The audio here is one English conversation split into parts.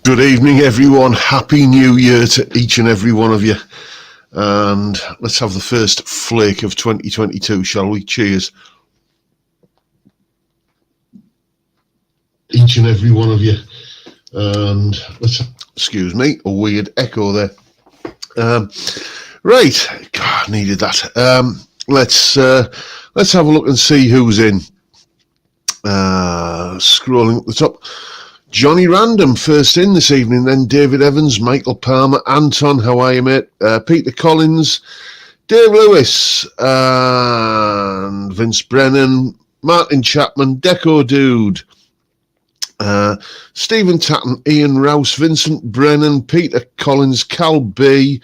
Good evening, everyone. Happy New Year to each and every one of you. And let's have the first flake of 2022, shall we? Cheers. Each and every one of you. And excuse me, a weird echo there. Right. God, needed that. Let's have a look and see who's in. Scrolling up the top. Johnny Random first in this evening, then David Evans, Michael Palmer, Anton, how are you, mate? Peter Collins, Dave Lewis, and Vince Brennan, Martin Chapman, Deco Dude, Stephen Tatton, Ian Rouse, Vincent Brennan, Peter Collins, Cal B,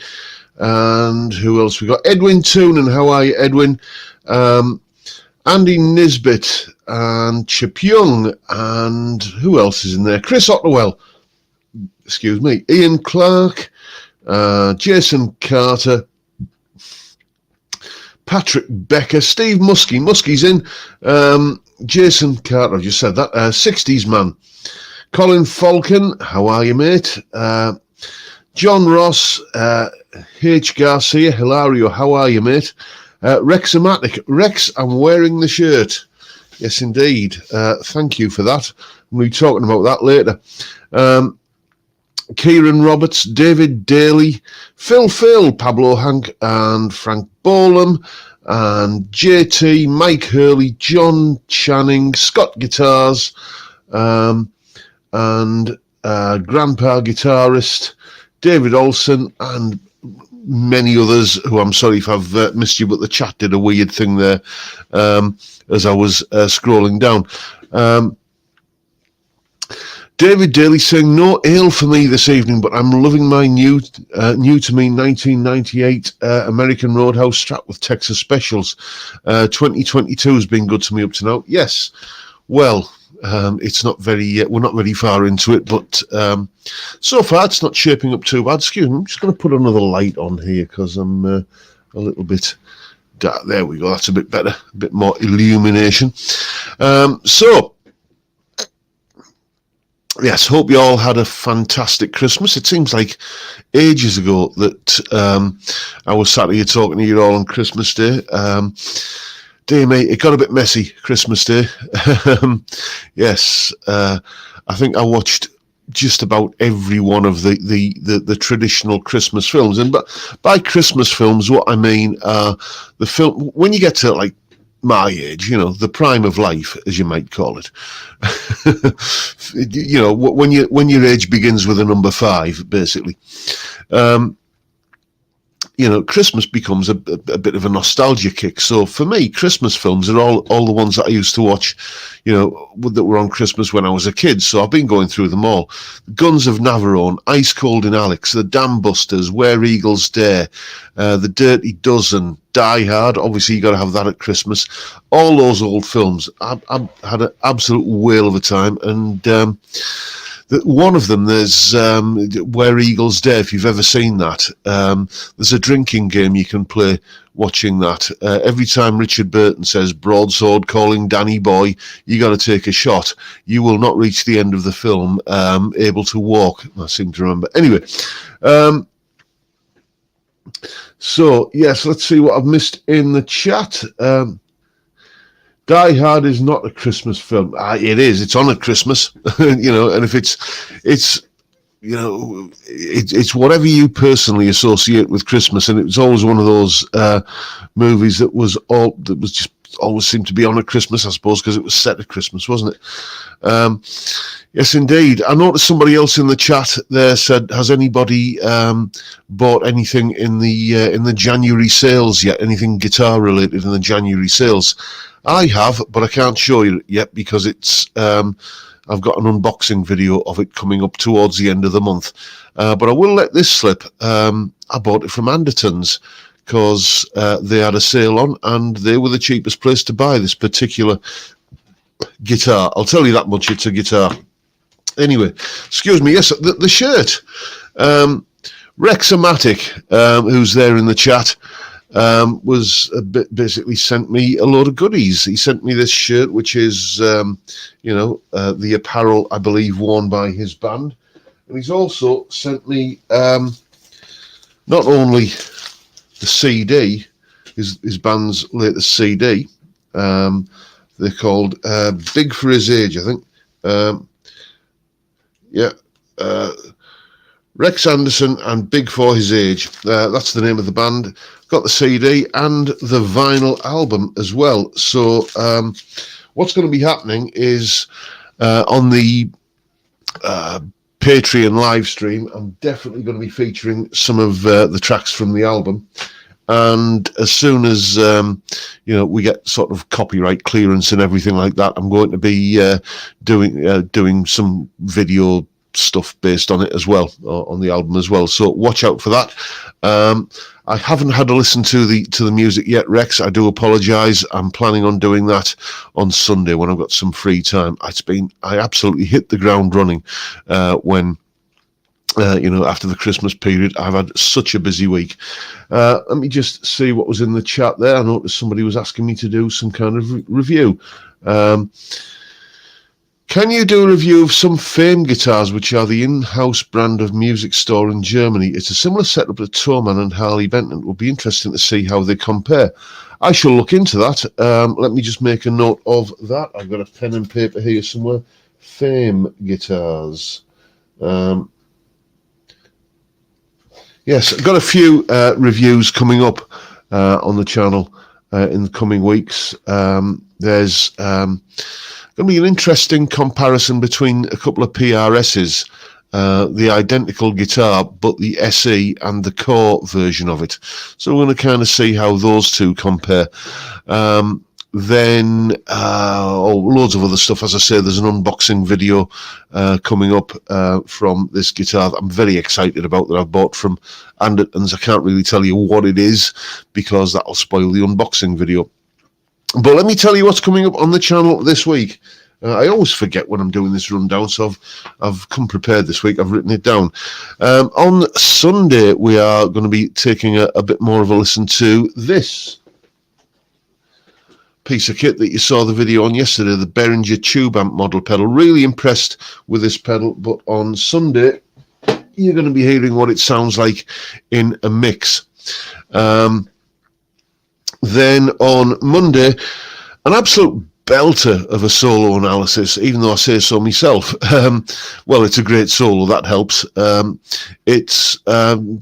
and who else we got? Edwin Toonan, how are you, Edwin? Andy Nisbet and Chip Young, and who else is in there? Chris Otterwell, excuse me, Ian Clark, Jason Carter, Patrick Becker, Steve Muskie's in, Jason Carter, I just said that, 60s man, Colin Falcon, how are you, mate? John Ross, H. Garcia, Hilario, how are you, mate? Rexomatic. Rex, I'm wearing the shirt. Yes, indeed. Thank you for that. We'll be talking about that later. Kieran Roberts, David Daly, Phil, Pablo Hank, and Frank Bolam, and JT, Mike Hurley, John Channing, Scott Guitars, and Grandpa Guitarist, David Olson, and many others who I'm sorry if I've missed you, but the chat did a weird thing there as I was scrolling down. David Daly saying, no ale for me this evening, but I'm loving my new to me 1998 American Roadhouse Strat with Texas Specials. 2022 has been good to me up to now. Yes, well, it's not very, we're not very far into it, but so far it's not shaping up too bad. Excuse me, I'm just going to put another light on here because I'm a little bit dark. There we go, that's a bit better, a bit more illumination. So, yes, hope you all had a fantastic Christmas. It seems like ages ago that I was sat here talking to you all on Christmas Day. Dear mate, it got a bit messy Christmas Day. Yes, I think I watched just about every one of the traditional Christmas films, and but by Christmas films, what I mean are the film when you get to like my age, you know, the prime of life, as you might call it. You know, when your age begins with a number 5, basically. You know, Christmas becomes a bit of a nostalgia kick. So for me, Christmas films are all the ones that I used to watch, you know, that were on Christmas when I was a kid. So I've been going through them all. Guns of Navarone, Ice Cold in Alex, The Dam Busters, Where Eagles Dare, The Dirty Dozen, Die Hard. Obviously, you got to have that at Christmas. All those old films. I had an absolute whale of a time. And one of them, there's Where Eagles Dare, if you've ever seen that. There's a drinking game you can play watching that. Every time Richard Burton says broadsword calling Danny boy, you got to take a shot. You will not reach the end of the film able to walk, I seem to remember. Anyway, so yes, let's see what I've missed in the chat. Die Hard is not a Christmas film. It is. It's on at Christmas, you know. And if it's you know, it's whatever you personally associate with Christmas. And it was always one of those movies that was just always seemed to be on at Christmas, I suppose, because it was set at Christmas, wasn't it? Yes, indeed. I noticed somebody else in the chat there said, has anybody bought anything in the January sales yet? Anything guitar related in the January sales? I have, but I can't show you yet because it's I've got an unboxing video of it coming up towards the end of the month. But I will let this slip. I bought it from Anderton's because they had a sale on and they were the cheapest place to buy this particular guitar. I'll tell you that much, it's a guitar. Anyway, excuse me, yes, the shirt. Rexomatic, who's there in the chat, basically sent me a load of goodies. He sent me this shirt, which is, the apparel, I believe, worn by his band. And he's also sent me not only the CD, his band's latest CD. They're called Big for His Age, I think. Rex Anderson and Big for His Age. That's the name of the band. Got the CD and the vinyl album as well. So what's going to be happening is on the Patreon live stream, I'm definitely going to be featuring some of the tracks from the album. And as soon as we get sort of copyright clearance and everything like that, I'm going to be doing some video stuff based on it as well, on the album as well. So watch out for that. I haven't had a listen to the music yet, Rex. I do apologise. I'm planning on doing that on Sunday when I've got some free time. I absolutely hit the ground running when. After the Christmas period, I've had such a busy week. Let me just see what was in the chat there. I noticed somebody was asking me to do some kind of review. Can you do a review of some Fame guitars, which are the in-house brand of music store in Germany? It's a similar setup to Thomann and Harley Benton. It would be interesting to see how they compare. I shall look into that. Let me just make a note of that. I've got a pen and paper here somewhere. Fame guitars. Yes, I've got a few reviews coming up on the channel in the coming weeks. There's going to be an interesting comparison between a couple of PRSs, the identical guitar, but the SE and the core version of it. So we're going to kind of see how those two compare. Then loads of other stuff. As I say, there's an unboxing video coming up from this guitar that I'm very excited about, that I've bought from Andertons. I can't really tell you what it is because that'll spoil the unboxing video. But let me tell you what's coming up on the channel this week. I always forget when I'm doing this rundown, so I've come prepared this week. I've written it down. On Sunday, we are going to be taking a bit more of a listen to this piece of kit that you saw the video on yesterday, the Behringer Tube Amp model pedal. Really impressed with this pedal, but on Sunday you're going to be hearing what it sounds like in a mix. Then on Monday, an absolute belter of a solo analysis, even though I say so myself. Well, it's a great solo, that helps. It's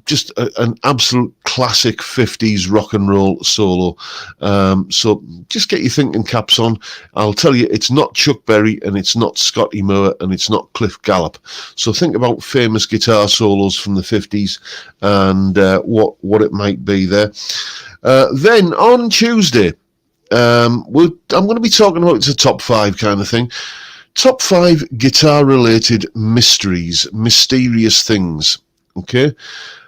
just an absolute classic 50s rock and roll solo. So just get your thinking caps on. I'll tell you, it's not Chuck Berry, and it's not Scotty Moore, and it's not Cliff Gallup. So think about famous guitar solos from the 50s and what it might be there. Then on Tuesday, I'm going to be talking about, it's a top 5 kind of thing. Top 5 guitar related mysteries, mysterious things. Okay.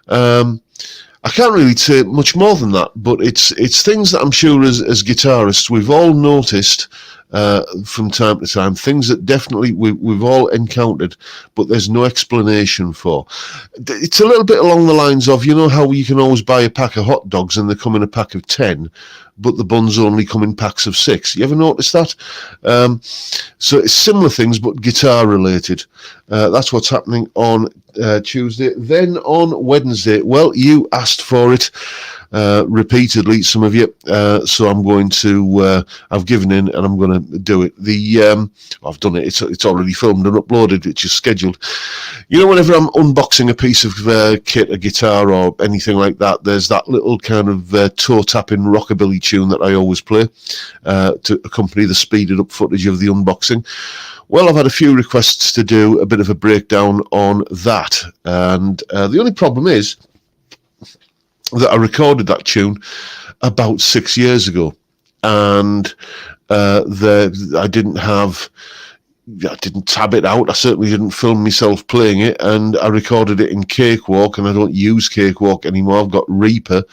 I can't really say much more than that, but it's things that I'm sure as guitarists we've all noticed from time to time, things that definitely we've all encountered, but there's no explanation for. It's a little bit along the lines of, you know how you can always buy a pack of hot dogs and they come in a pack of 10, but the buns only come in packs of 6. You ever notice that? So it's similar things, but guitar related. That's what's happening on Tuesday. Then on Wednesday, well, you asked for it repeatedly, some of you, so I'm going to I've given in and I'm going to do it. I've done it. It's already filmed and uploaded. It's just scheduled. You know, whenever I'm unboxing a piece of kit, a guitar or anything like that, there's that little kind of toe tapping rockabilly tune that I always play to accompany the speeded up footage of the unboxing. Well, I've had a few requests to do a bit of a breakdown on that, and the only problem is that I recorded that tune about 6 years ago, and I didn't tab it out. I certainly didn't film myself playing it, and I recorded it in Cakewalk, and I don't use Cakewalk anymore. I've got Reaper,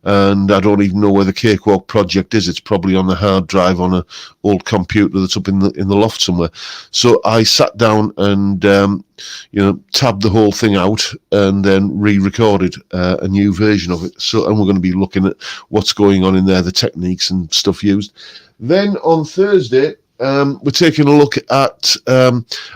and I don't even know where the Cakewalk project is. It's probably on the hard drive on an old computer that's up in the loft somewhere. So I sat down and tabbed the whole thing out and then re-recorded a new version of it. And we're going to be looking at what's going on in there, the techniques and stuff used. Then on Thursday, we're taking a look at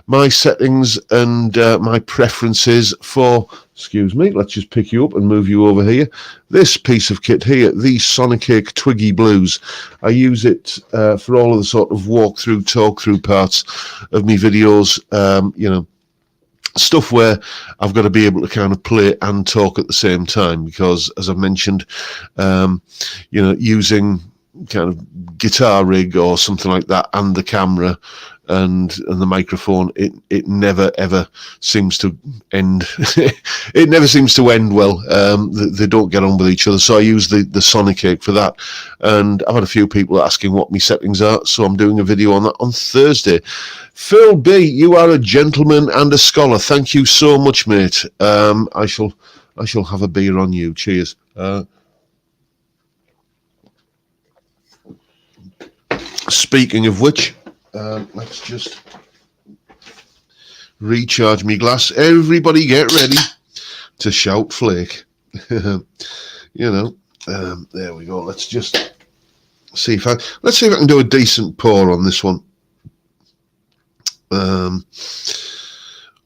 my settings and my preferences for, excuse me, let's just pick you up and move you over here. This piece of kit here, the Sonicake Twiggy Blues. I use it for all of the sort of walk-through, talk-through parts of my videos, you know, stuff where I've got to be able to kind of play and talk at the same time, because as I've mentioned, you know, using kind of guitar rig or something like that and the camera and the microphone, it never ever seems to end it never seems to end well. They don't get on with each other, so I use the Sonicake for that. And I've had a few people asking what my settings are, so I'm doing a video on that on Thursday. Phil B, you are a gentleman and a scholar. Thank you so much, mate. I shall have a beer on you. Cheers. Speaking of which, let's just recharge me glass. Everybody get ready to shout flake. You know, there we go. Let's just see if I can do a decent pour on this one.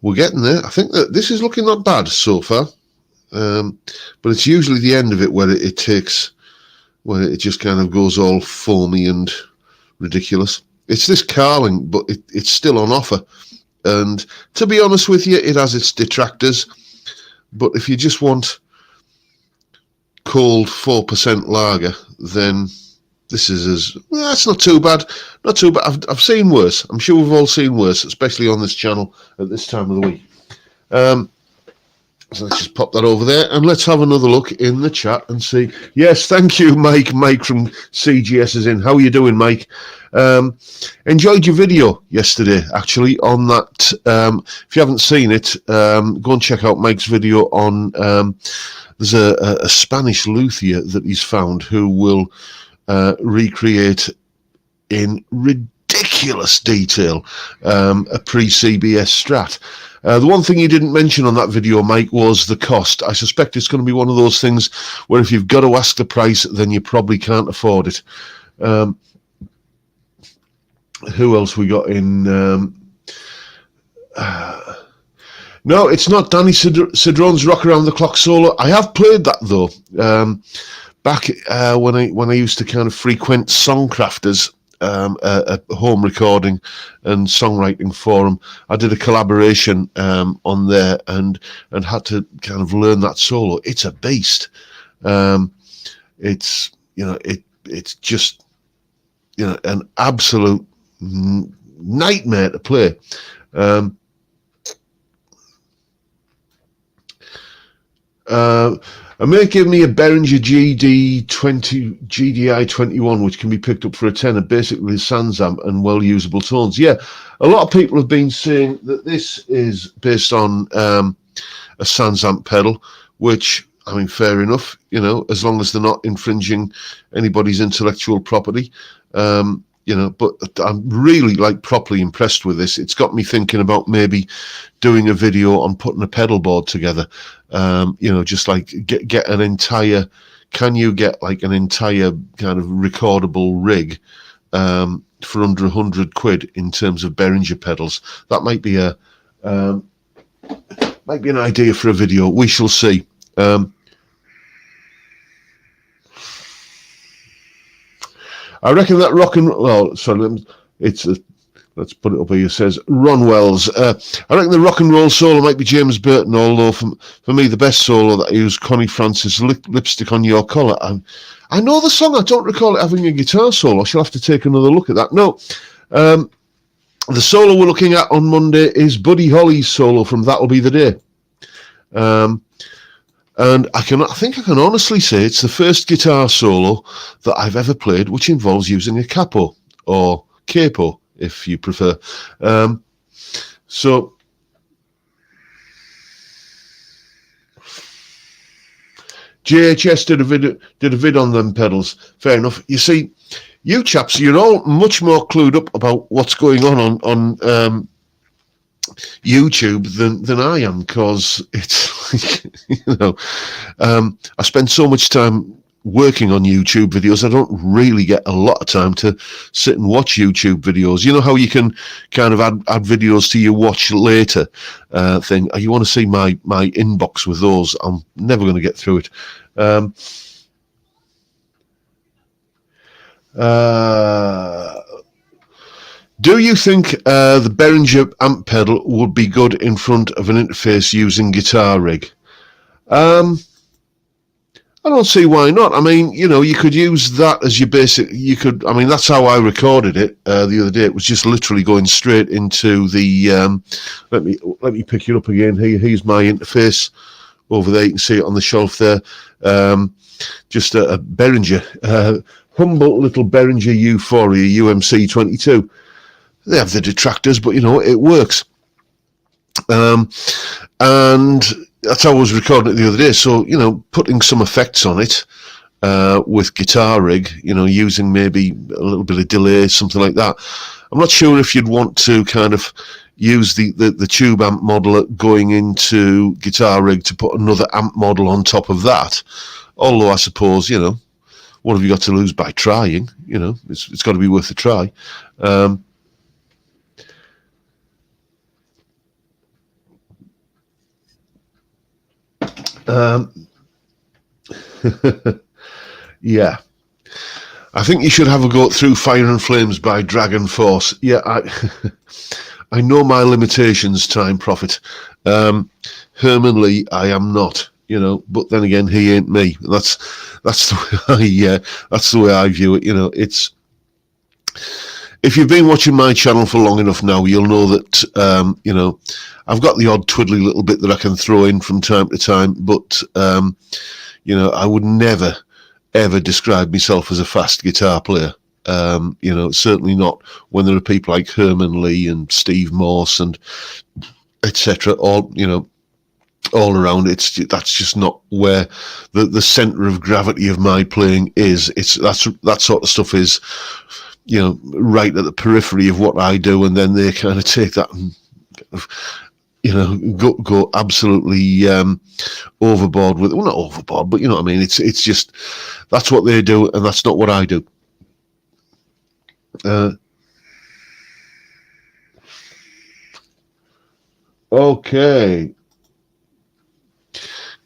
We're getting there. I think that this is looking not bad so far, but it's usually the end of it where it just kind of goes all foamy and ridiculous. It's this Carling, but it's still on offer, and to be honest with you, it has its detractors. But if you just want cold 4% lager, then this is that's not too bad. Not too bad. I've seen worse. I'm sure we've all seen worse, especially on this channel at this time of the week. So let's just pop that over there, and let's have another look in the chat and see. Yes, thank you, Mike. Mike from CGS is in. How are you doing, Mike? Enjoyed your video yesterday, actually, on that. If you haven't seen it, go and check out Mike's video on. There's a Spanish luthier that he's found who will recreate in ridiculous detail a pre-CBS Strat. The one thing you didn't mention on that video, Mike, was the cost. I suspect it's going to be one of those things where if you've got to ask the price, then you probably can't afford it. Who else we got in? No, it's not Danny Cedrone's Rock Around the Clock solo. I have played that, though. Back when I used to kind of frequent Songcrafters, a home recording and songwriting forum, I did a collaboration on there and had to kind of learn that solo. It's a beast. It's it's just an absolute nightmare to play. A mate gave me a Behringer GDI 21, which can be picked up for a tenner, basically Sans amp and well usable tones. Yeah, a lot of people have been saying that this is based on a Sans amp pedal, which, I mean, fair enough, as long as they're not infringing anybody's intellectual property. But I'm really properly impressed with this. It's got me thinking about maybe doing a video on putting a pedal board together. Just get an entire, can you get an entire kind of recordable rig for under £100 in terms of Behringer pedals? That might be an idea for a video. We shall see. I reckon that let's put it up here. It says Ron Wells. I reckon the rock and roll solo might be James Burton, although for me the best solo that I used, Connie Francis, Lipstick on Your Collar. I know the song. I don't recall it having a guitar solo. I shall have to take another look at that. No, the solo we're looking at on Monday is Buddy Holly's solo from That'll Be the Day. And I think I can honestly say it's the first guitar solo that I've ever played which involves using a capo or capo, if you prefer. So JHS did a vid on them pedals. Fair enough. You see, you chaps, you're all much more clued up about what's going on YouTube than I am, because it's I spend so much time working on YouTube videos, I don't really get a lot of time to sit and watch YouTube videos. You know how you can kind of add videos to your watch later thing? You want to see my inbox with those? I'm never going to get through it. Do you think the Behringer amp pedal would be good in front of an interface using Guitar Rig? I don't see why not. I mean, you know, you could use that as your basic. You could. I mean, that's how I recorded it the other day. It was just literally going straight into the. Let me pick it up again. Here's my interface over there. You can see it on the shelf there. Just a Behringer, humble little Behringer Euphoria UMC 22. They have the detractors, but you know it works. And that's how I was recording it the other day. So, you know, putting some effects on it with Guitar Rig, you know, using maybe a little bit of delay, something like that. I'm not sure if you'd want to kind of use the tube amp model going into Guitar Rig to put another amp model on top of that. Although I suppose, you know, what have you got to lose by trying? You know, it's got to be worth a try. Yeah, I think you should have a go through Fire and Flames by Dragon Force. Yeah, I know my limitations, Time Prophet. Herman Lee, I am not, you know, but then again, he ain't me. That's the way I view it. You know, it's, if you've been watching my channel for long enough now, you'll know that, you know, I've got the odd twiddly little bit that I can throw in from time to time, but, you know, I would never, ever describe myself as a fast guitar player. You know, certainly not when there are people like Herman Lee and Steve Morse and etc. all, you know, all around. That's just not where the center of gravity of my playing is. That sort of stuff is, you know, right at the periphery of what I do, and then they kind of take that and kind of, you know, go absolutely overboard with it. Well, not overboard, but you know what I mean. It's just, that's what they do, and that's not what I do. Okay.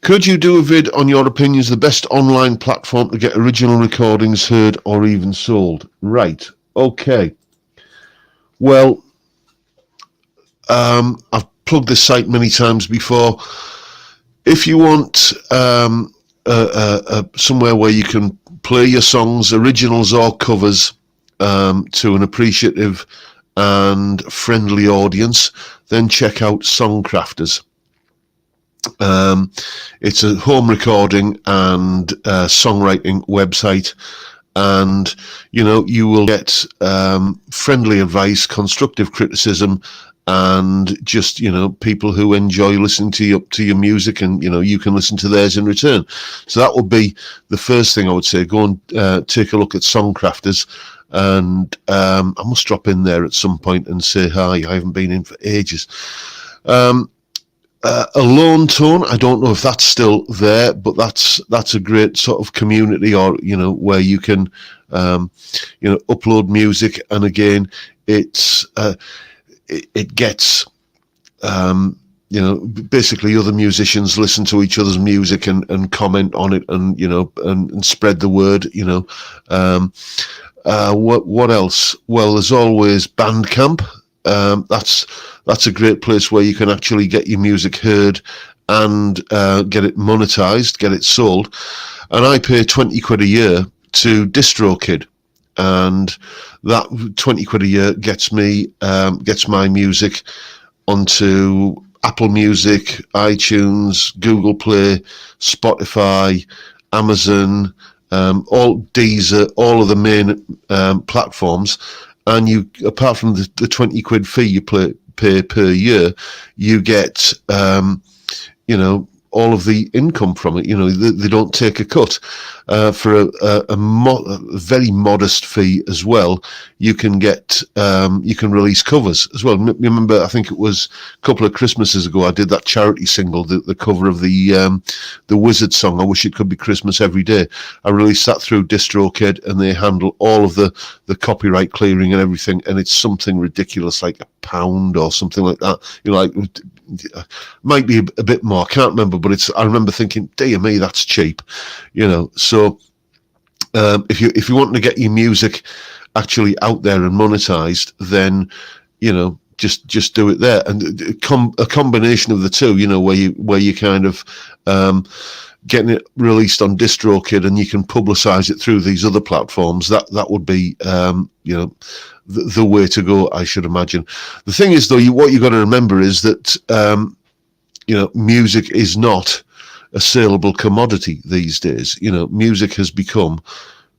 Could you do a vid on your opinions, the best online platform to get original recordings heard or even sold? Right. Okay. Well, I've plugged this site many times before. If you want somewhere where you can play your songs, originals or covers, to an appreciative and friendly audience, then check out Songcrafters. It's a home recording and songwriting website, and you know, you will get friendly advice, constructive criticism, and just, you know, people who enjoy listening to your music, and you know, you can listen to theirs in return. So that would be the first thing I would say. Go and take a look at Songcrafters, and I must drop in there at some point and say hi. I haven't been in for ages. Alone Tone, I don't know if that's still there, but that's a great sort of community, or you know, where you can you know, upload music, and again, it's it gets you know, basically other musicians listen to each other's music and comment on it, and you know, and spread the word, you know. What else? Well, there's always Bandcamp. That's a great place where you can actually get your music heard and get it monetized, get it sold. And I pay 20 quid a year to DistroKid, and that 20 quid a year gets me gets my music onto Apple Music, iTunes, Google Play, Spotify, Amazon, all Deezer, all of the main platforms. And you, apart from the 20 quid fee you pay per year, you get, you know, all of the income from it. You know, they don't take a cut for a very modest fee as well. You can get you can release covers as well. Remember, I think it was a couple of Christmases ago, I did that charity single, the cover of the Wizard song, I Wish It Could Be Christmas Every Day. I released that through DistroKid, and they handle all of the copyright clearing and everything, and it's something ridiculous, like £1 or something like that. You know, like, might be a bit more, I can't remember, but I remember thinking, dear me, that's cheap, you know. So if you want to get your music actually out there and monetized, then, you know, just do it there. And a combination of the two, you know, where you kind of getting it released on DistroKid, and you can publicize it through these other platforms. That would be you know, the way to go, I should imagine. The thing is, though, what you got to remember is that you know, music is not a saleable commodity these days. You know, music has become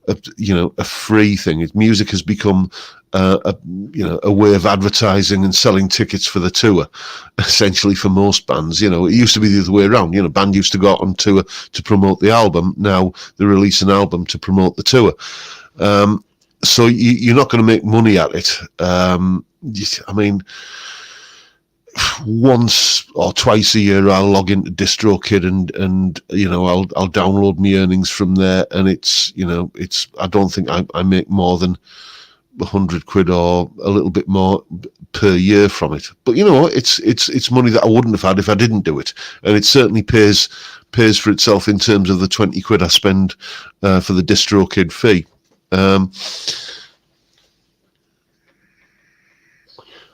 a free thing. Music has become a way of advertising and selling tickets for the tour, essentially, for most bands. You know, it used to be the other way around. You know, band used to go out on tour to promote the album. Now they release an album to promote the tour. So you're not going to make money at it. I mean, once or twice a year I'll log into DistroKid and you know, I'll download my earnings from there, and it's, you know, it's, I don't think I make more than £100 or a little bit more per year from it. But you know, it's money that I wouldn't have had if I didn't do it, and it certainly pays for itself in terms of the £20 I spend for the DistroKid fee.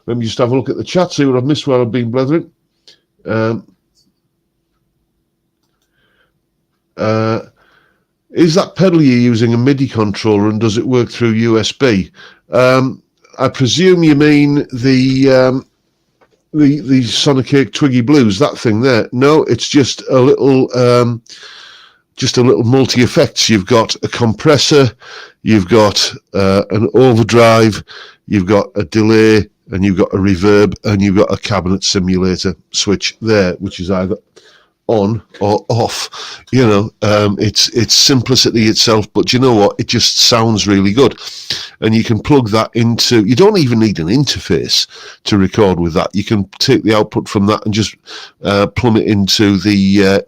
Let me just have a look at the chat, see what I've missed while I've been blethering. Is that pedal you're using a MIDI controller, and does it work through USB? I presume you mean the Sonic Cake Twiggy Blues, that thing there. No, it's just a little multi-effects. You've got a compressor, you've got an overdrive, you've got a delay, and you've got a reverb, and you've got a cabinet simulator switch there, which is either on or off. You know, it's simplicity itself, but you know what? It just sounds really good. And you can plug that into, you don't even need an interface to record with that. You can take the output from that and just plumb it into the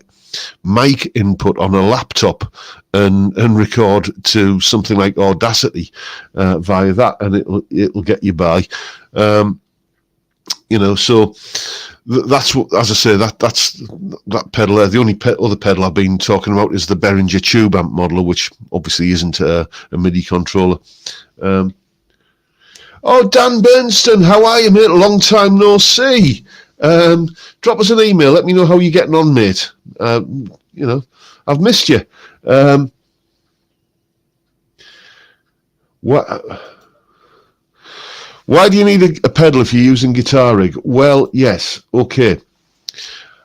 mic input on a laptop and record to something like Audacity via that, and it'll get you by. You know, so that's what, as I say, that's that pedal there. The only other pedal I've been talking about is the Behringer Tube Amp modeler, which obviously isn't a MIDI controller. Oh, Dan Bernstein, how are you, mate? Long time no see. Drop us an email. Let me know how you're getting on, mate. You know, I've missed you. Why do you need a pedal if you're using Guitar Rig? Well, yes, okay.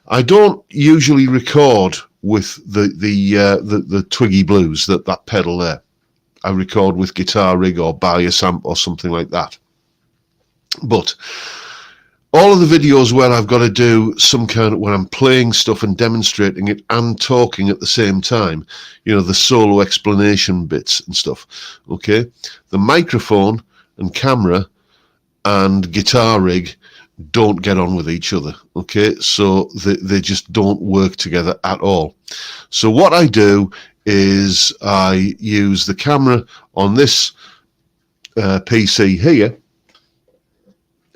I don't usually record with the Twiggy Blues, that pedal there. I record with Guitar Rig or Bias Amp or something like that. But all of the videos where I've got to do some kind of, when I'm playing stuff and demonstrating it and talking at the same time, you know, the solo explanation bits and stuff, okay, the microphone and camera and Guitar Rig don't get on with each other, okay? So they just don't work together at all. So what I do is I use the camera on this PC here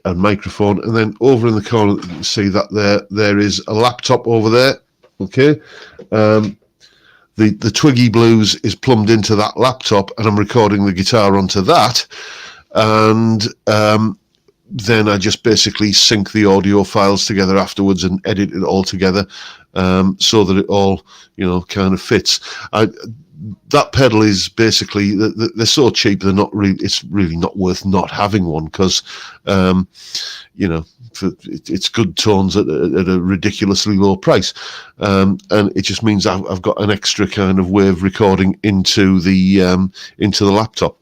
and microphone, and then over in the corner you can see that there is a laptop over there, okay? The Twiggy Blues is plumbed into that laptop, and I'm recording the guitar onto that, and then I just basically sync the audio files together afterwards and edit it all together so that it all, you know, kind of fits. That pedal is basically, they're so cheap, they're not really, it's really not worth not having one, because you know, it's good tones at a ridiculously low price, and it just means I've got an extra kind of way of recording into the laptop.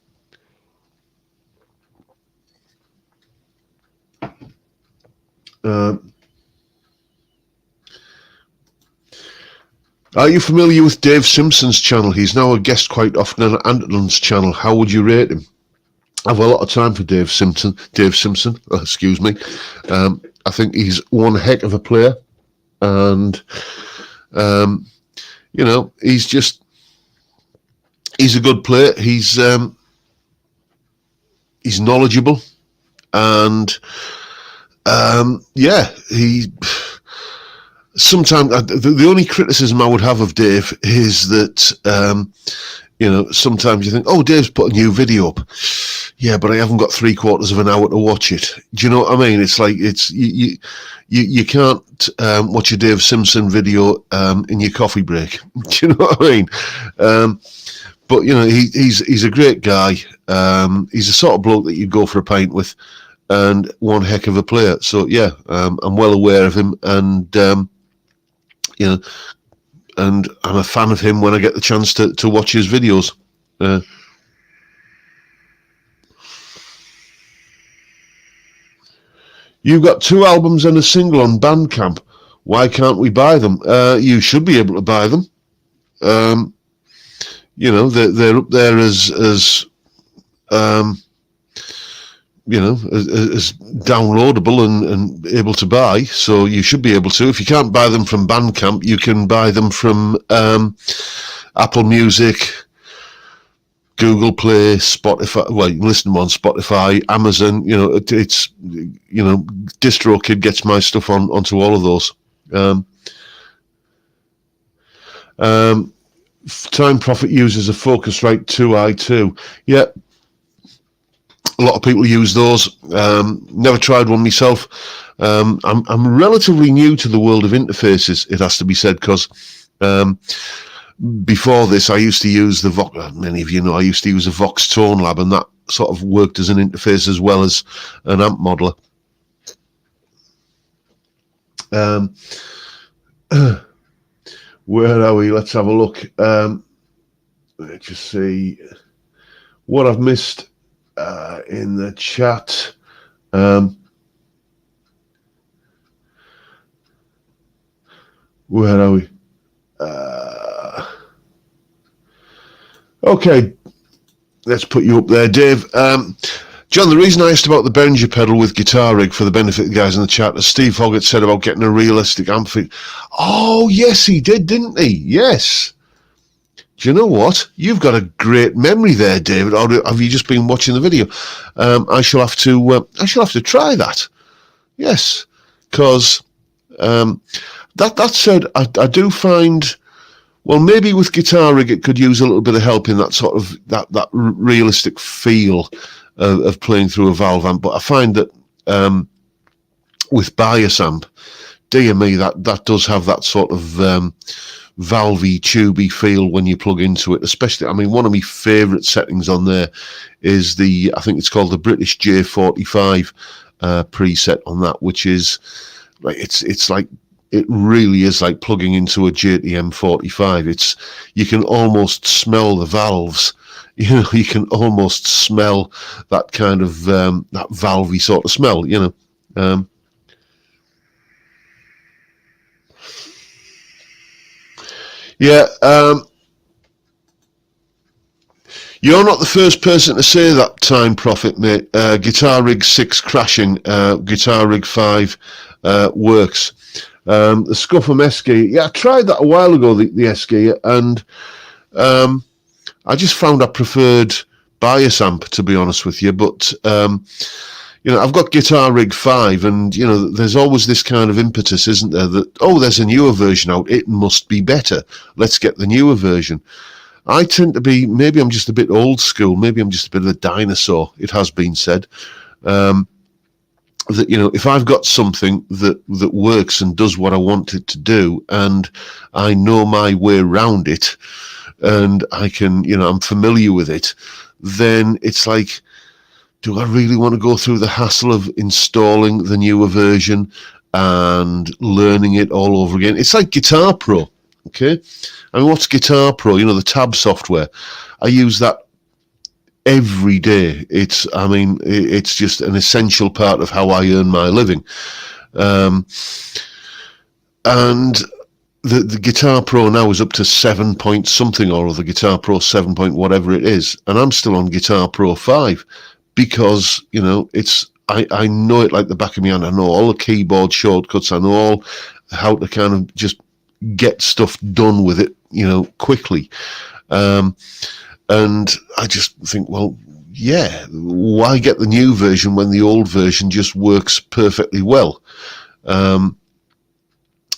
Are you familiar with Dave Simpson's channel? He's now a guest quite often on Anton's channel. How would you rate him? I've a lot of time for Dave Simpson. Excuse me. I think he's one heck of a player, and he's a good player. He's knowledgeable, and he. Sometimes the only criticism I would have of Dave is that sometimes you think, oh, Dave's put a new video up. Yeah, but I haven't got 3/4 of an hour to watch it. Do you know what I mean? It's like you can't watch a Dave Simpson video in your coffee break. Do you know what I mean? But he's a great guy. He's the sort of bloke that you go for a pint with, and one heck of a player. So yeah, I'm well aware of him, and and I'm a fan of him when I get the chance to watch his videos. You've got 2 albums and a single on Bandcamp. Why can't we buy them? You should be able to buy them. They're up there as downloadable and able to buy. So you should be able to. If you can't buy them from Bandcamp, you can buy them from Apple Music, Google Play, Spotify. Well, you can listen to them on Spotify, Amazon. It's DistroKid gets my stuff onto all of those. Time Prophet uses a Focusrite 2i2. Yeah. A lot of people use those. Never tried one myself. I'm relatively new to the world of interfaces, it has to be said, because before this, I used to use the Vox. Many of you know I used to use a Vox Tone Lab, and that sort of worked as an interface as well as an amp modeler. Where are we? Let's have a look. Let's just see what I've missed. In the chat, where are we? Okay, let's put you up there, Dave. John, the reason I asked about the Behringer pedal with guitar rig for the benefit of the guys in the chat, as Steve Hoggett said about getting a realistic amp fit. Oh, yes, he did, didn't he? Yes. Do you know what? You've got a great memory there, David. Or have you just been watching the video? I shall have to try that. Yes, because that said, I do find, well, maybe with guitar rig it could use a little bit of help in that sort of that realistic feel of playing through a valve amp. But I find that with bias amp, dear me, that does have that sort of valvey, tubey feel when you plug into it. Especially, I mean, one of my favourite settings on there is I think it's called the British J45 preset on that, which is like it's like, it really is like plugging into a JTM 45. You can almost smell the valves. You can almost smell that kind of that valvey sort of smell. Yeah, you're not the first person to say that, Time Prophet, mate. Guitar Rig 6 crashing, Guitar Rig 5 works. The Scuffum S-Gear, yeah, I tried that a while ago, the S-Gear, and I just found I preferred bias amp, to be honest with you, but I've got Guitar Rig 5, and there's always this kind of impetus, isn't there, that, oh, there's a newer version out, it must be better, let's get the newer version. I tend to be, maybe I'm just a bit old school, maybe I'm just a bit of a dinosaur, it has been said, that, if I've got something that works and does what I want it to do, and I know my way around it, and I can, I'm familiar with it, then it's like, do I really want to go through the hassle of installing the newer version and learning it all over again? It's like Guitar Pro, okay? I mean, what's Guitar Pro? The tab software. I use that every day. It's just an essential part of how I earn my living. And the Guitar Pro now is up to 7 point something or other, Guitar Pro 7 point whatever it is, and I'm still on Guitar Pro 5 because, you know, I know it like the back of my hand. I know all the keyboard shortcuts. I know all how to kind of just get stuff done with it, you know, quickly. And I just think, well, yeah, why get the new version when the old version just works perfectly well?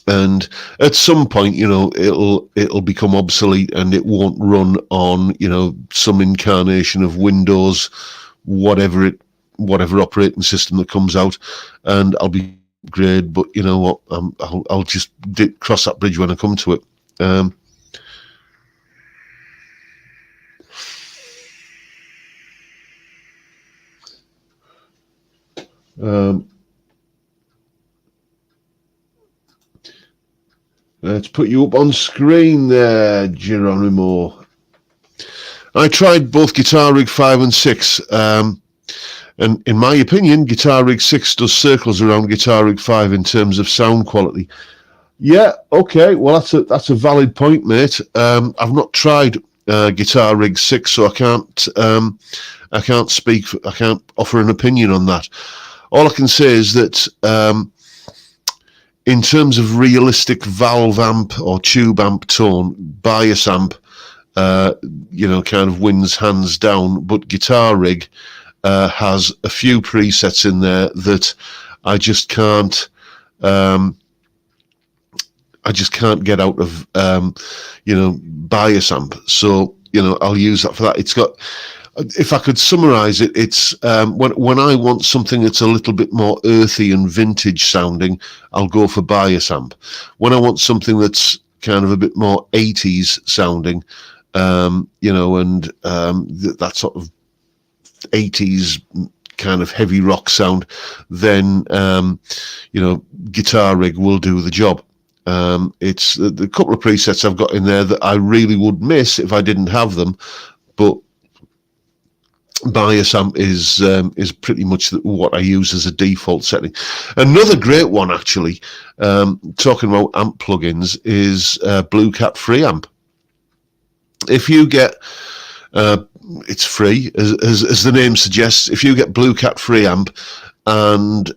And at some point, you know, it'll become obsolete and it won't run on, you know, some incarnation of Windows, whatever operating system that comes out, and I'll be great. But you know what? I'll just cross that bridge when I come to it. Let's put you up on screen there, Geronimo. I tried both Guitar Rig 5 and 6, and in my opinion, Guitar Rig 6 does circles around Guitar Rig 5 in terms of sound quality. Yeah, okay, well that's a valid point, mate. I've not tried Guitar Rig 6, so I can't offer an opinion on that. All I can say is that in terms of realistic valve amp or tube amp tone, bias amp, you know, kind of wins hands down. But Guitar Rig has a few presets in there that I just can't get out of, you know, bias amp. So, you know, I'll use that for that. It's got, if I could summarize it, it's when I want something that's a little bit more earthy and vintage sounding, I'll go for bias amp. When I want something that's kind of a bit more 80s sounding, you know, and that sort of 80s kind of heavy rock sound, then, you know, Guitar Rig will do the job. It's the couple of presets I've got in there that I really would miss if I didn't have them, but bias amp is pretty much what I use as a default setting. Another great one, actually, talking about amp plugins, is Blue Cat Freeamp. If you get, it's free, as the name suggests. If you get Blue Cat Freeamp and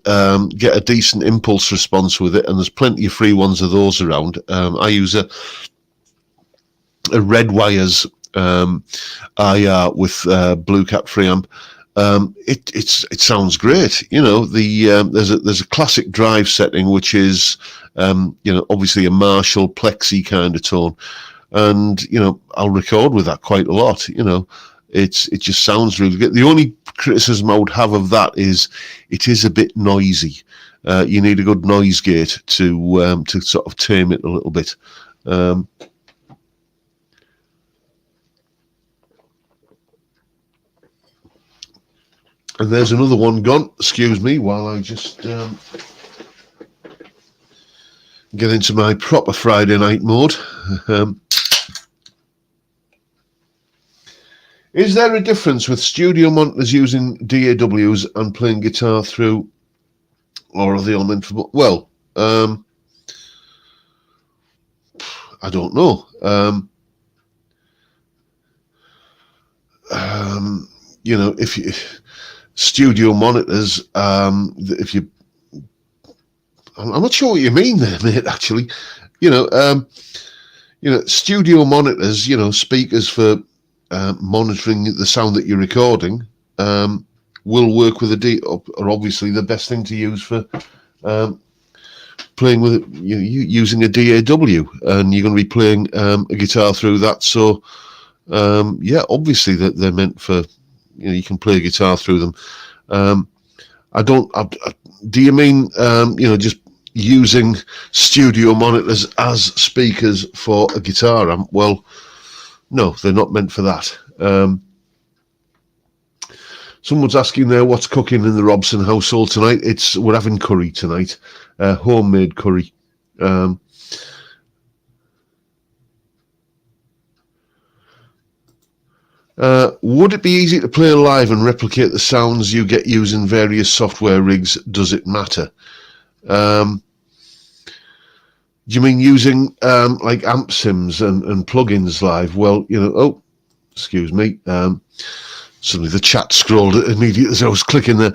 get a decent impulse response with it, and there's plenty of free ones of those around. I use a Red Wires IR with Blue Cat Freeamp. It sounds great. You know, there's a classic drive setting which is you know, obviously a Marshall plexi kind of tone, and you know, I'll record with that quite a lot. You know, it just sounds really good. The only criticism I would have of that is it is a bit noisy. You need a good noise gate to sort of tame it a little bit. And there's another one gone. Excuse me while I just get into my proper Friday night mode. Is there a difference with studio monitors using DAWs and playing guitar through, or are they all meant for? Well, I don't know. You know, if you studio monitors, if you, I'm not sure what you mean there, mate. Actually, you know, studio monitors, you know, speakers for monitoring the sound that you're recording, will work with are obviously the best thing to use for playing with it. Using a DAW, and you're going to be playing a guitar through that. So yeah, obviously they're meant for, you know, you can play a guitar through them. Do you mean you know, just using studio monitors as speakers for a guitar amp? Well, no, they're not meant for that. Someone's asking there, what's cooking in the Robson household tonight? We're having curry tonight, homemade curry. Would it be easy to play live and replicate the sounds you get using various software rigs? Does it matter? Do you mean using like amp sims and plugins live? Well, oh, excuse me. Suddenly the chat scrolled immediately as I was clicking there.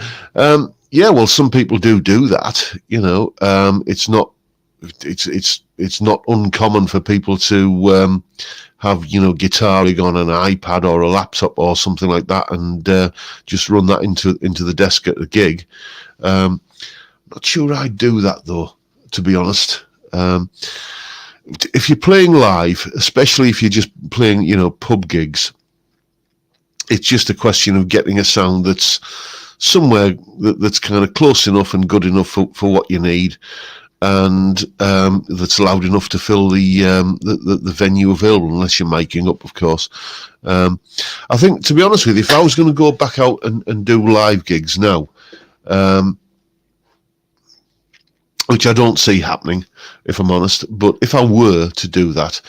Yeah, well, some people do that. It's not uncommon for people to have guitaring on an iPad or a laptop or something like that, and just run that into the desk at a gig. Not sure I'd do that though, to be honest. If you're playing live, especially if you're just playing pub gigs, it's just a question of getting a sound that's somewhere that's kind of close enough and good enough for what you need, and that's loud enough to fill the venue available, unless you're making up, of course. I think, to be honest with you, if I was going to go back out and do live gigs now, which I don't see happening, if I'm honest, but if I were to do that,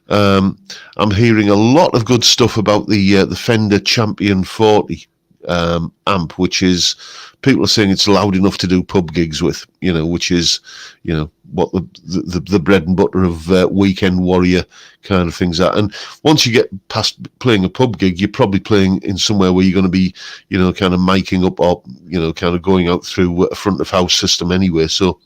I'm hearing a lot of good stuff about the Fender Champion 40 amp, which is, people are saying it's loud enough to do pub gigs with, which is, what the bread and butter of weekend warrior kind of things are. And once you get past playing a pub gig, you're probably playing in somewhere where you're going to be, kind of miking up or, kind of going out through a front of house system anyway. So,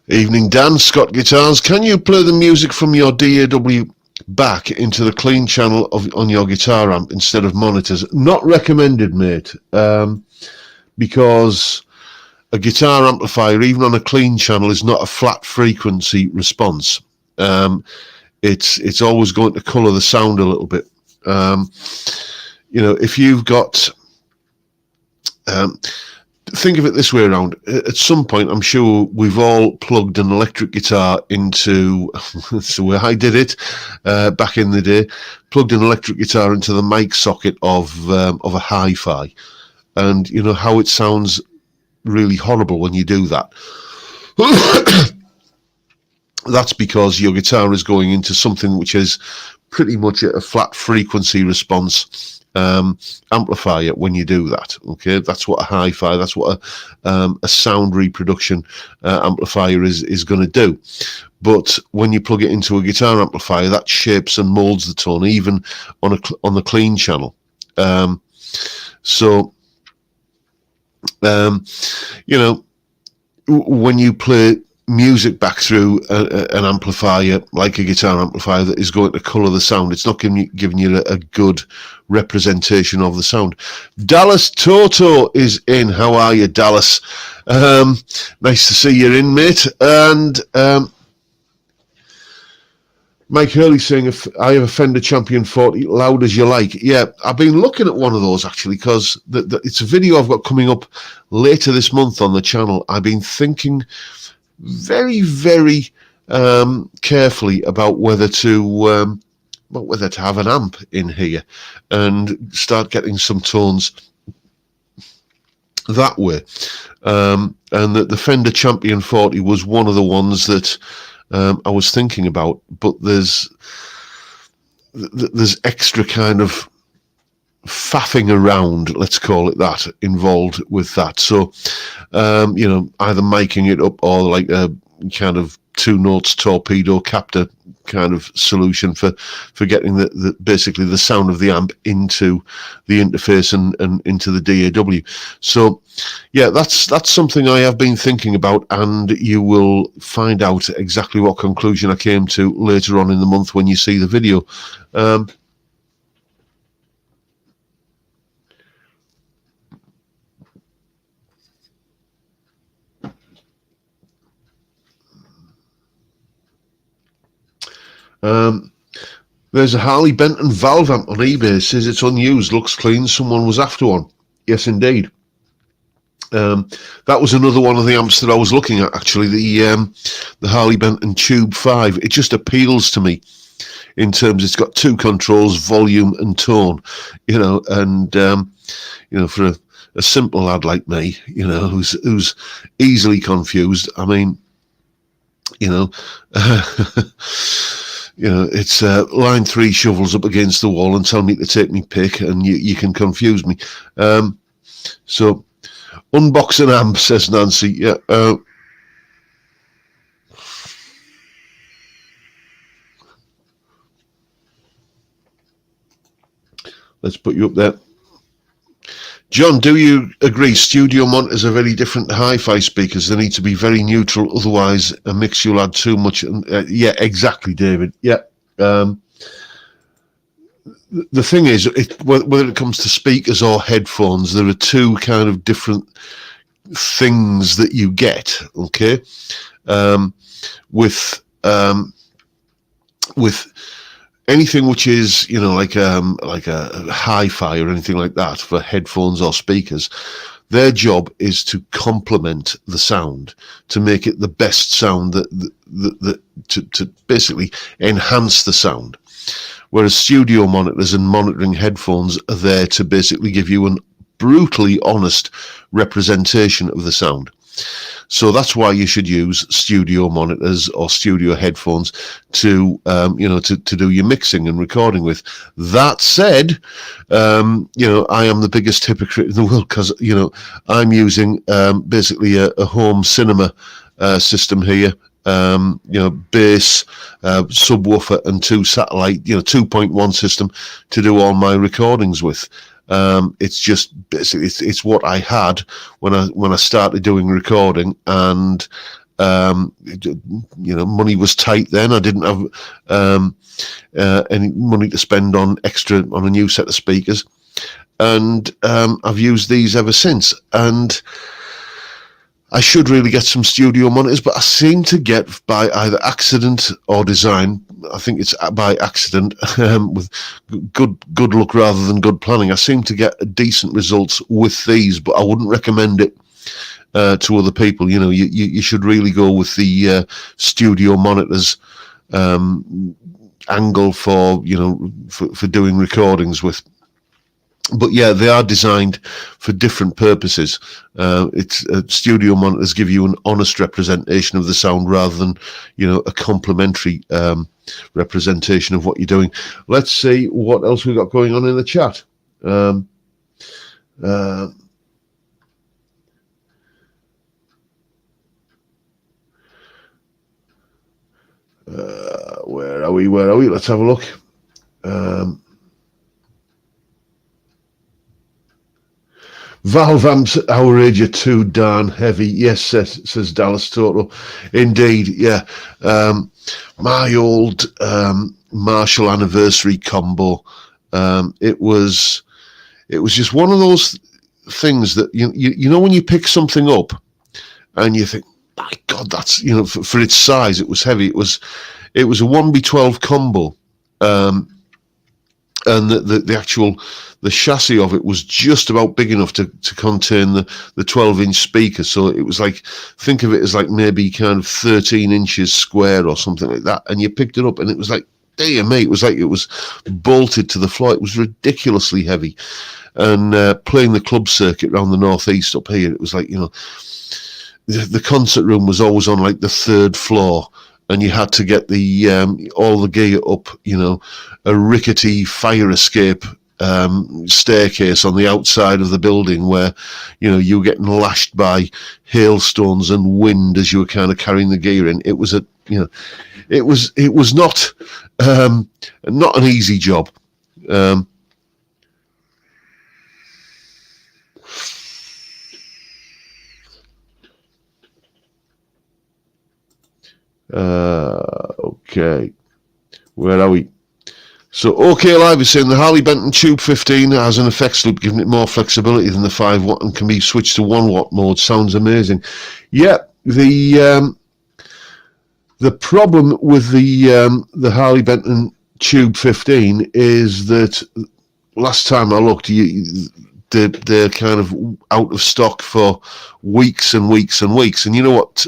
Evening, Dan. Scott Guitars. Can you play the music from your DAW back into the clean channel on your guitar amp instead of monitors? Not recommended, mate, because a guitar amplifier, even on a clean channel, is not a flat frequency response. It's always going to colour the sound a little bit. If you've got... think of it this way around. At some point, I'm sure we've all plugged an electric guitar into... That's the way I did it back in the day. Plugged an electric guitar into the mic socket of a hi-fi. And you know how it sounds really horrible when you do that. That's because your guitar is going into something which is pretty much a flat frequency response amplifier when you do that. Okay, that's what a hi-fi, that's what a sound reproduction amplifier is going to do. But when you plug it into a guitar amplifier, that shapes and molds the tone, even on the clean channel. When you play music back through an amplifier, like a guitar amplifier, that is going to colour the sound, it's not giving you a good representation of the sound. Dallas Toto is in. How are you, Dallas? Nice to see you in, mate. And Mike Hurley saying, I have a Fender Champion 40, loud as you like. Yeah, I've been looking at one of those, actually, because it's a video I've got coming up later this month on the channel. I've been thinking very, very carefully about whether to have an amp in here and start getting some tones that way. And the Fender Champion 40 was one of the ones that I was thinking about, but there's extra kind of faffing around, let's call it that, involved with that. So, either making it up or like a kind of 2 notes torpedo captor kind of solution for getting the basically the sound of the amp into the interface and into the DAW. So yeah, that's something I have been thinking about, and you will find out exactly what conclusion I came to later on in the month when you see the video. There's a Harley Benton valve amp on eBay. It says it's unused, looks clean. Someone was after one. Yes, indeed. That was another one of the amps that I was looking at, actually, the Harley Benton Tube 5. It just appeals to me in terms, it's got 2 controls, volume and tone, and for a simple lad like me, who's easily confused. I mean, it's line 3 shovels up against the wall and tell me to take me pick, and you can confuse me. So unbox an amp, says Nancy. Yeah. Let's put you up there. John, do you agree studio monitors are very different to hi-fi speakers? They need to be very neutral, otherwise a mix you'll add too much. Yeah, exactly, David. Yeah. The thing is, whether it comes to speakers or headphones, there are two kind of different things that you get. Okay, with anything which is, like a hi-fi or anything like that for headphones or speakers, their job is to complement the sound, to make it the best sound, to basically enhance the sound. Whereas studio monitors and monitoring headphones are there to basically give you a brutally honest representation of the sound. So that's why you should use studio monitors or studio headphones to do your mixing and recording with. That said, I am the biggest hypocrite in the world, because I'm using basically a home cinema system here. Bass, subwoofer, and 2 satellite, 2.1 system to do all my recordings with. It's just basically it's what I had when I started doing recording, and money was tight then. I didn't have any money to spend on a new set of speakers, and I've used these ever since. And I should really get some studio monitors, but I seem to get, by either accident or design, I think it's by accident, with good luck rather than good planning, I seem to get decent results with these, but I wouldn't recommend it to other people. You should really go with the studio monitors angle for doing recordings with. But yeah, they are designed for different purposes. Studio monitors give you an honest representation of the sound rather than, a complimentary representation of what you're doing. Let's see what else we've got going on in the chat. Where are we? Let's have a look. Valve amps our age are too darn heavy. Yes, says Dallas Total. Indeed, yeah. My old Marshall Anniversary combo. It was just one of those things that when you pick something up and you think, my God, that's for its size, it was heavy. It was a 1B12 combo. And the chassis of it was just about big enough to contain the 12-inch speaker. So it was like, think of it as like maybe kind of 13 inches square or something like that. And you picked it up and it was like, dear me, it was like it was bolted to the floor. It was ridiculously heavy. And playing the club circuit around the northeast up here, it was like, the concert room was always on like the 3rd floor. And you had to get the all the gear up, a rickety fire escape staircase on the outside of the building, where you were getting lashed by hailstones and wind as you were kind of carrying the gear in. It was it was not an easy job. Okay, where are we? So OK Live is saying the Harley Benton Tube 15 has an effects loop, giving it more flexibility than the 5 watt and can be switched to 1 watt mode. Sounds amazing. Yeah, the problem with the Harley Benton Tube 15 is that last time I looked, they're kind of out of stock for weeks and weeks and weeks. And you know what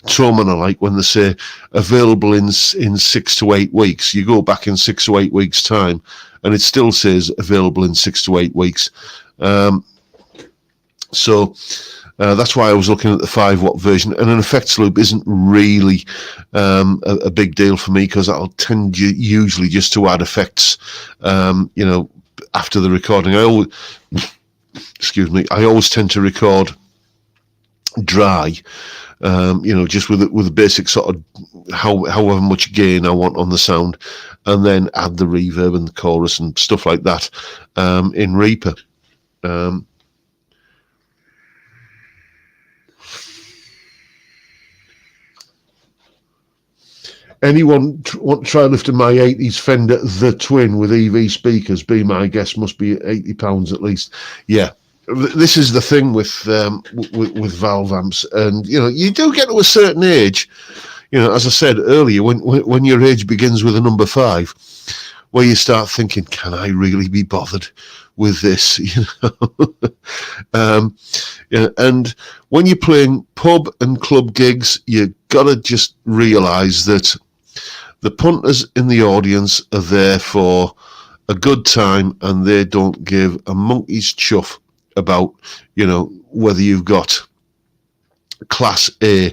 Troman are like when they say available in 6 to 8 weeks. You go back in 6 to 8 weeks time and it still says available in 6 to 8 weeks. So That's why I was looking at the 5 watt version, and an effects loop isn't really a big deal for me, because I'll tend usually just to add effects, after the recording. I always tend to record dry, just with a basic sort of however much gain I want on the sound, and then add the reverb and the chorus and stuff like that in Reaper. Anyone want to try lifting my 80s Fender The Twin with EV speakers? Be my guest. Must be £80 at least. Yeah, this is the thing with valve amps, and you do get to a certain age. As I said earlier, when your age begins with a number 5, where you start thinking, can I really be bothered with this? And when you're playing pub and club gigs, you gotta just realise that the punters in the audience are there for a good time, and they don't give a monkey's chuff about, whether you've got class A,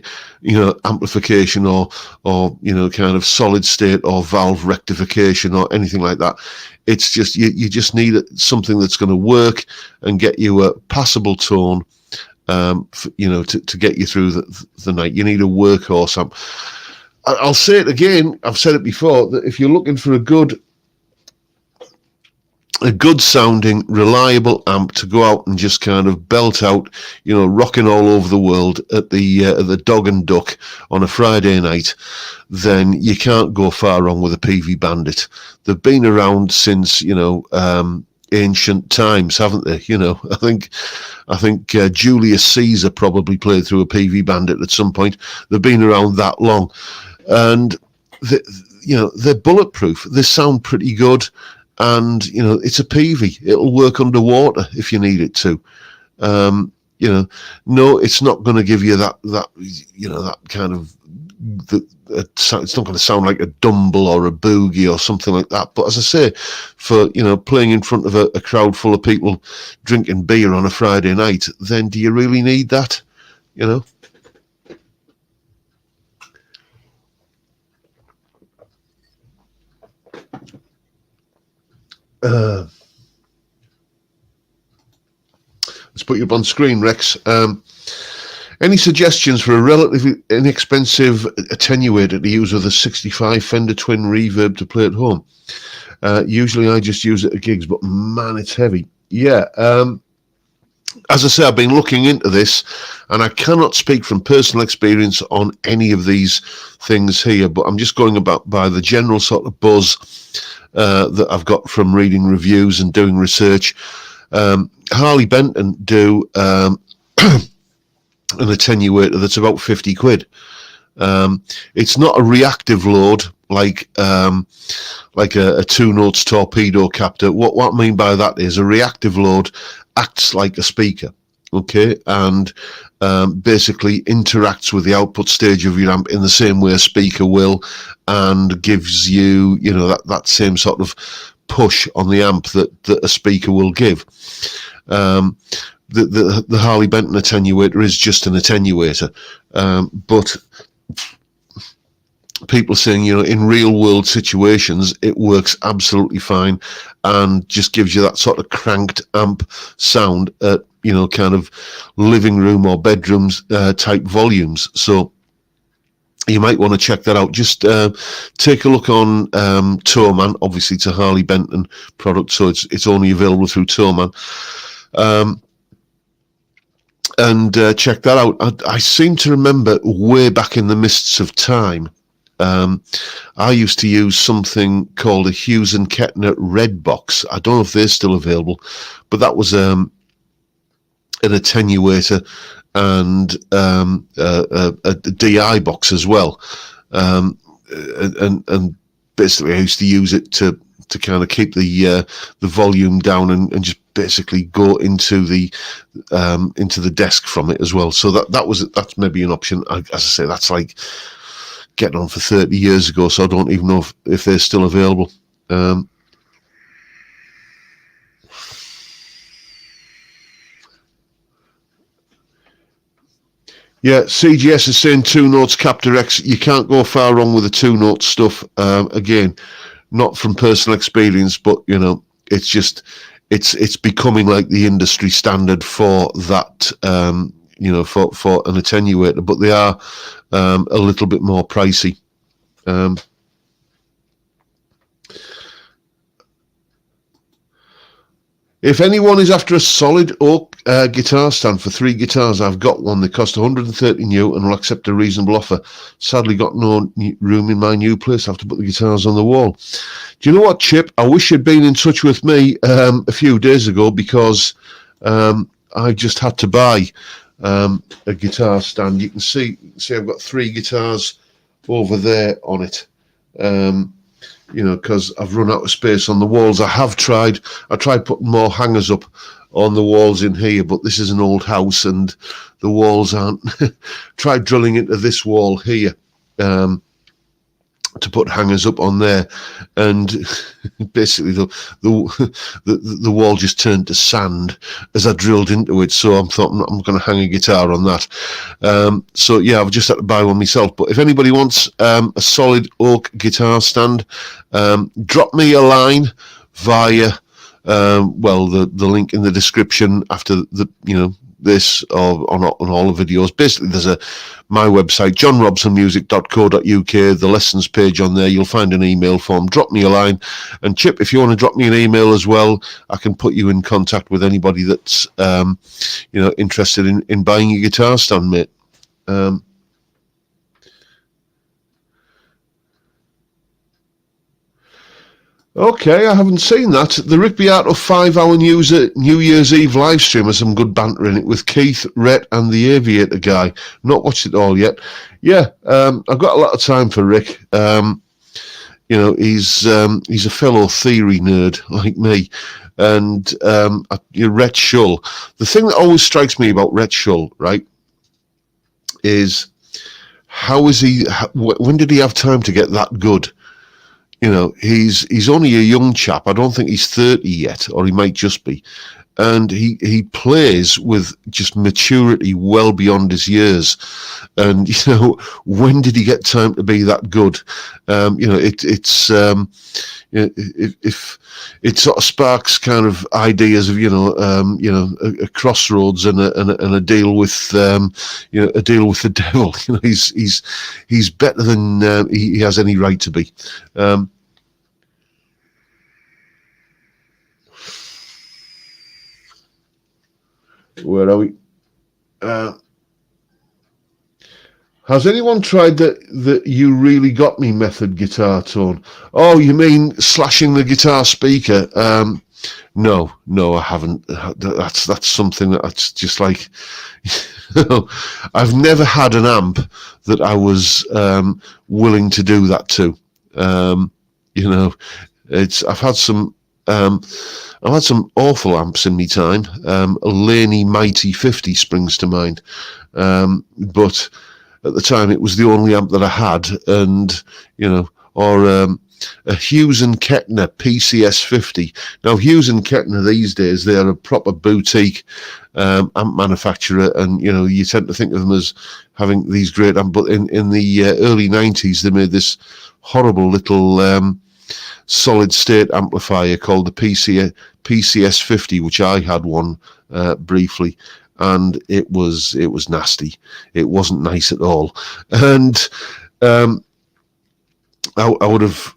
amplification or kind of solid state or valve rectification or anything like that. It's just, you just need something that's going to work and get you a passable tone, to get you through the night. You need a workhorse amp. I'll say it again, I've said it before, that if you're looking for a good sounding, reliable amp to go out and just kind of belt out, rocking all over the world at the Dog and Duck on a Friday night, then you can't go far wrong with a PV Bandit. They've been around since, ancient times, haven't they? I think Julius Caesar probably played through a PV Bandit at some point. They've been around that long, and they're bulletproof. They sound pretty good. And it's a PV. It'll work underwater if you need it to. No, it's not going to give you that kind of. It's not going to sound like a Dumble or a Boogie or something like that. But as I say, for playing in front of a crowd full of people drinking beer on a Friday night, then do you really need that? Let's put you up on screen, Rex. Any suggestions for a relatively inexpensive attenuator to use with a 65 Fender Twin reverb to play at home? Usually I just use it at gigs, but man, it's heavy. Yeah. As I say, I've been looking into this, and I cannot speak from personal experience on any of these things here, but I'm just going about by the general sort of buzz that I've got from reading reviews and doing research. Harley Benton do an attenuator that's about 50 quid. It's not a reactive load like a 2-notes torpedo captor. What I mean by that is a reactive load acts like a speaker, okay, and basically interacts with the output stage of your amp in the same way a speaker will, and gives you, that same sort of push on the amp that a speaker will give. The Harley Benton attenuator is just an attenuator, but people saying, in real world situations, it works absolutely fine and just gives you that sort of cranked amp sound at, kind of living room or bedrooms type volumes. So you might want to check that out. Just take a look on Toman. Obviously, it's a Harley Benton product, so it's only available through Toman. And check that out. I seem to remember way back in the mists of time, I used to use something called a Hughes and Kettner Red Box. I don't know if they're still available, but that was an attenuator and a DI box as well. And basically, I used to use it to kind of keep the volume down and just basically go into the desk from it as well. So that's maybe an option. As I say, that's like getting on for 30 years ago, so I don't even know if they're still available. Yeah, CGS is saying 2 notes Captor X. You can't go far wrong with the 2 note stuff. Again, not from personal experience, but it's just it's becoming like the industry standard for that. For an attenuator, but they are a little bit more pricey. If anyone is after a solid oak guitar stand for 3 guitars, I've got one. They cost 130 new and will accept a reasonable offer. Sadly, got no room in my new place. I have to put the guitars on the wall. Do you know what, Chip? I wish you'd been in touch with me a few days ago, because I just had to buy a guitar stand. You can see I've got 3 guitars over there on it. Because I've run out of space on the walls. I tried putting more hangers up on the walls in here, but this is an old house and the walls aren't. Tried drilling into this wall here to put hangers up on there, and basically the wall just turned to sand as I drilled into it. So I thought I'm going to hang a guitar on that. So yeah, I've just had to buy one myself. But if anybody wants a solid oak guitar stand, drop me a line via the link in the description after this, or on all the videos. Basically, there's my website, johnrobsonmusic.co.uk, the lessons page on there. You'll find an email form. Drop me a line, and Chip, if you want to drop me an email as well, I can put you in contact with anybody that's interested in buying a guitar stand, mate. Okay, I haven't seen that. The Rick Beato 5-hour New Year's Eve live stream has some good banter in it with Keith, Rhett, and the Aviator guy. Not watched it all yet. Yeah, I've got a lot of time for Rick. He's a fellow theory nerd like me, and Rhett Shull. The thing that always strikes me about Rhett Shull, right, is when did he have time to get that good? He's only a young chap. I don't think he's 30 yet, or he might just be. And he plays with just maturity well beyond his years. And when did he get time to be that good? If it sort of sparks kind of ideas of a crossroads and a deal with a deal with the devil. He's better than he has any right to be. Where are we? Has anyone tried the You Really Got Me method guitar tone? Oh, you mean slashing the guitar speaker? No, I haven't. That's something that's just like, I've never had an amp that I was willing to do that to. I've had some awful amps in my time. A Laney Mighty 50 springs to mind, but at the time it was the only amp that I had, and a Hughes and Kettner PCS 50. Now Hughes and Kettner these days, they are a proper boutique amp manufacturer, and you tend to think of them as having these great amps, but in the early 90s they made this horrible little solid state amplifier called the PCS 50, which I had one briefly, and it was nasty. It wasn't nice at all, and I would have.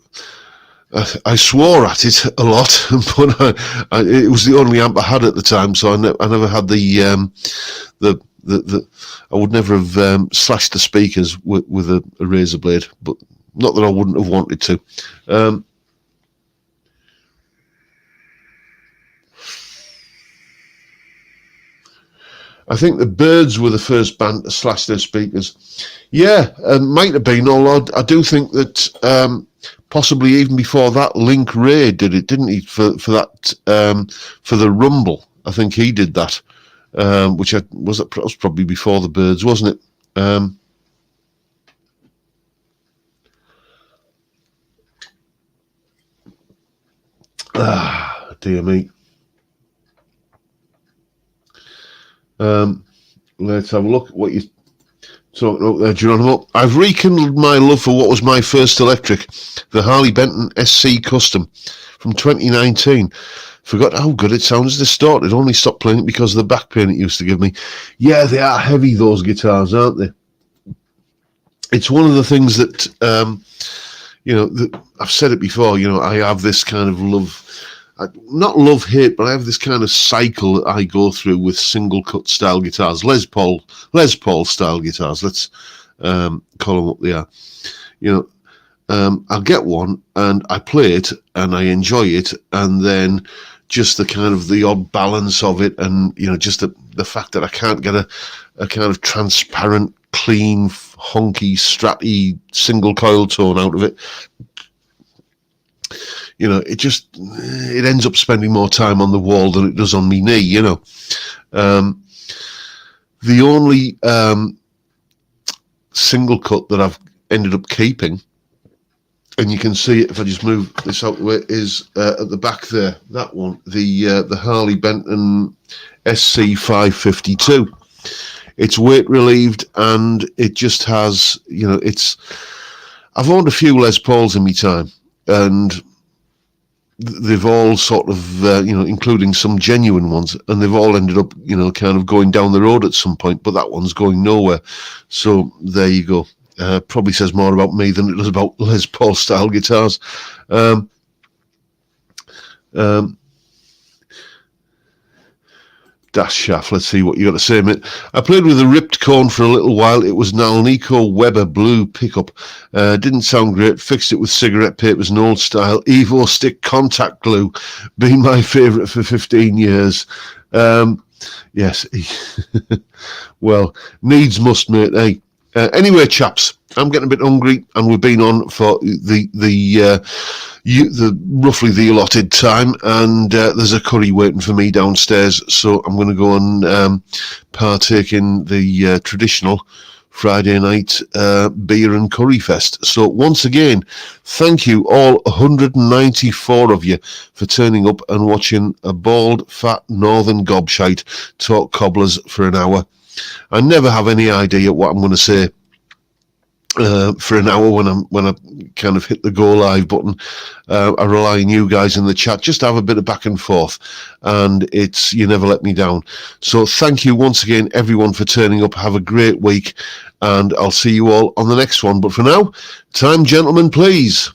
I swore at it a lot, but it was the only amp I had at the time, so I never had the I would never have slashed the speakers with a razor blade, but not that I wouldn't have wanted to. I think the Byrds were the first band to slash their speakers. Yeah, might have been, although I do think that possibly even before that, Link Ray did it, didn't he, for that, for the Rumble. I think he did that, which was probably before the Byrds, wasn't it? Dear me. Let's have a look at what you Talking about there, Geronimo. I've rekindled my love for what was my first electric, the Harley Benton SC Custom from 2019. Forgot how good it sounds distorted. Only stopped playing it because of the back pain it used to give me. Yeah, they are heavy, those guitars, aren't they? It's one of the things that, I've said it before, I have this kind of love, not love-hate, but I have this kind of cycle that I go through with single-cut style guitars, Les Paul style guitars, let's call them what they are. I'll get one and I play it and I enjoy it, and then just the kind of the odd balance of it, and just the fact that I can't get a kind of transparent, clean, honky, stratty single coil tone out of it. It ends up spending more time on the wall than it does on me knee. The only single cut that I've ended up keeping, and you can see it if I just move this out the way, is at the back there. That one, the Harley Benton SC 552. It's weight relieved, and it just has, I've owned a few Les Pauls in my time, and they've all sort of, including some genuine ones, and they've all ended up, kind of going down the road at some point, but that one's going nowhere. So there you go. Probably says more about me than it does about Les Paul style guitars. Dash Shaft, let's see what you got to say, mate. I played with a ripped cone for a little while. It was an Alnico Weber blue pickup. Didn't sound great. Fixed it with cigarette papers and old style Evo stick contact glue. Been my favourite for 15 years. Yes. Well, needs must, mate, eh? Anyway, chaps, I'm getting a bit hungry, and we've been on for the roughly the allotted time, and there's a curry waiting for me downstairs, so I'm going to go and partake in the traditional Friday night beer and curry fest. So once again, thank you all 194 of you for turning up and watching a bald, fat northern gobshite talk cobblers for an hour. I never have any idea what I'm going to say for an hour when I kind of hit the go live button. I rely on you guys in the chat just to have a bit of back and forth, and you never let me down. So thank you once again, everyone, for turning up. Have a great week, and I'll see you all on the next one. But for now, time, gentlemen, please.